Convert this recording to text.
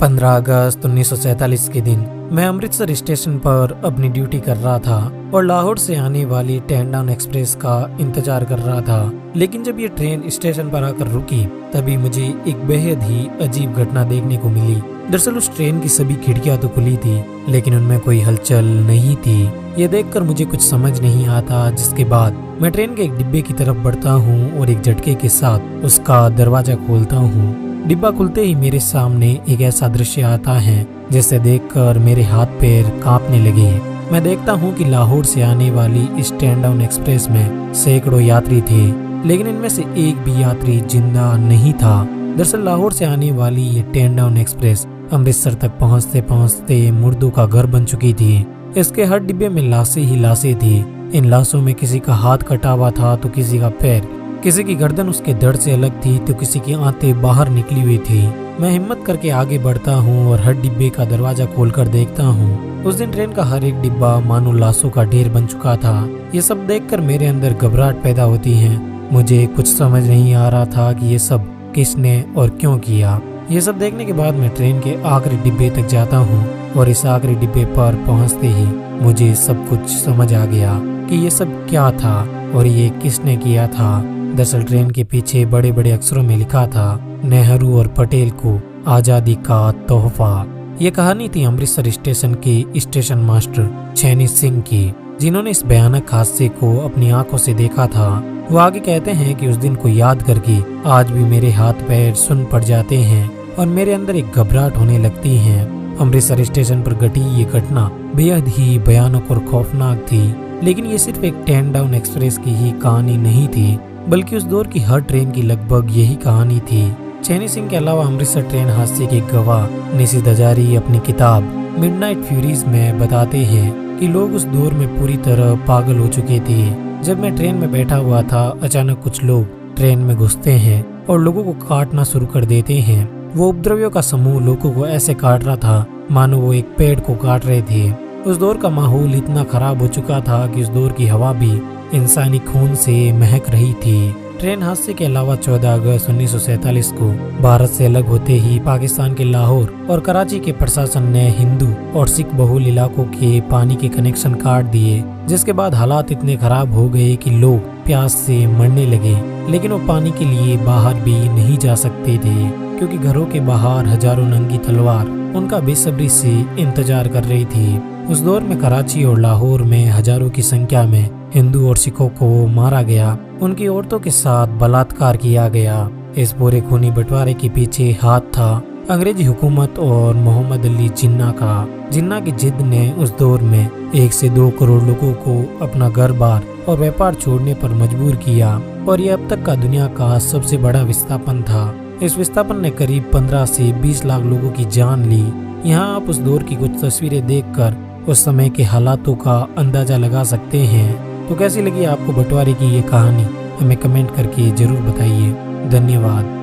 15 अगस्त 1947 के दिन मैं अमृतसर स्टेशन पर अपनी ड्यूटी कर रहा था और लाहौर से आने वाली टेंडाउन एक्सप्रेस का इंतजार कर रहा था। लेकिन जब ये ट्रेन स्टेशन पर आकर रुकी तभी मुझे एक बेहद ही अजीब घटना देखने को मिली। दरअसल उस ट्रेन की सभी खिड़कियां तो खुली थी लेकिन उनमें कोई हलचल नहीं थी। ये देखकर मुझे कुछ समझ नहीं आता, जिसके बाद मैं ट्रेन के एक डिब्बे की तरफ बढ़ता हूँ और एक झटके के साथ उसका दरवाजा खोलता हूँ। डिब्बा खुलते ही मेरे सामने एक ऐसा दृश्य आता है जिसे देखकर मेरे हाथ पैर कांपने लगे। मैं देखता हूँ कि लाहौर से आने वाली इस टेंडाउन एक्सप्रेस में सैकड़ों यात्री थे, लेकिन इनमें से एक भी यात्री जिंदा नहीं था। दरअसल लाहौर से आने वाली ये टेंडाउन एक्सप्रेस अमृतसर तक पहुँचते पहुँचते मुर्दों का घर बन चुकी थी। इसके हर डिब्बे में लाशें ही लाशें थी। इन लाशों में किसी का हाथ कटा हुआ था तो किसी का पैर, किसी की गर्दन उसके धड़ से अलग थी तो किसी की आंतें बाहर निकली हुई थी। मैं हिम्मत करके आगे बढ़ता हूँ और हर डिब्बे का दरवाजा खोलकर देखता हूँ। उस दिन ट्रेन का हर एक डिब्बा मानो लाशों का ढेर बन चुका था। ये सब देखकर मेरे अंदर घबराहट पैदा होती है। मुझे कुछ समझ नहीं आ रहा था कि ये सब किसने और क्यों किया। ये सब देखने के बाद मैं ट्रेन के आखिरी डिब्बे तक जाता हूँ और इस आखिरी डिब्बे पर पहुँचते ही मुझे सब कुछ समझ आ गया कि ये सब क्या था और ये किसने किया था। दरअसल ट्रेन के पीछे बड़े बड़े अक्षरों में लिखा था, नेहरू और पटेल को आजादी का तोहफा। ये कहानी थी अमृतसर स्टेशन के स्टेशन मास्टर चैनी सिंह की, जिन्होंने इस भयानक हादसे को अपनी आंखों से देखा था। वो आगे कहते हैं कि उस दिन को याद करके आज भी मेरे हाथ पैर सुन्न पड़ जाते हैं और मेरे अंदर एक घबराहट होने लगती है। अमृतसर स्टेशन पर घटी ये घटना बेहद ही भयानक और खौफनाक थी, लेकिन ये सिर्फ एक टेंडाउन एक्सप्रेस की ही कहानी नहीं थी, बल्कि उस दौर की हर ट्रेन की लगभग यही कहानी थी। चैनी सिंह के अलावा अमृतसर ट्रेन हादसे के गवाह निशित हजारी अपनी किताब मिडनाइट फ्यूरीज में बताते हैं कि लोग उस दौर में पूरी तरह पागल हो चुके थे। जब मैं ट्रेन में बैठा हुआ था, अचानक कुछ लोग ट्रेन में घुसते हैं और लोगों को काटना शुरू कर देते हैं। वो उपद्रवियों का समूह लोगों को ऐसे काट रहा था मानो वो एक पेड़ को काट रहे थे। उस दौर का माहौल इतना खराब हो चुका था कि उस दौर की हवा भी इंसानी खून से महक रही थी। ट्रेन हादसे के अलावा 14 अगस्त 1947 को भारत से अलग होते ही पाकिस्तान के लाहौर और कराची के प्रशासन ने हिंदू और सिख बहुल इलाकों के पानी के कनेक्शन काट दिए, जिसके बाद हालात इतने खराब हो गए कि लोग प्यास से मरने लगे। लेकिन वो पानी के लिए बाहर भी नहीं जा सकते थे क्योंकि घरों के बाहर हजारों नंगी तलवार उनका बेसब्री से इंतजार कर रही थी। उस दौर में कराची और लाहौर में हजारों की संख्या में हिंदू और सिखों को मारा गया। उनकी औरतों के साथ बलात्कार किया गया। इस पूरे खूनी बंटवारे के पीछे हाथ था अंग्रेजी हुकूमत और मोहम्मद अली जिन्ना का। जिन्ना की जिद ने उस दौर में 1 से 2 करोड़ लोगों को अपना घर बार और व्यापार छोड़ने पर मजबूर किया और ये अब तक का दुनिया का सबसे बड़ा विस्थापन था। इस विस्थापन ने करीब 15 से 20 लाख लोगों की जान ली। यहाँ आप उस दौर की कुछ तस्वीरें देखकर उस समय के हालातों का अंदाजा लगा सकते हैं। तो कैसी लगी आपको बंटवारे की ये कहानी, हमें कमेंट करके जरूर बताइए। धन्यवाद।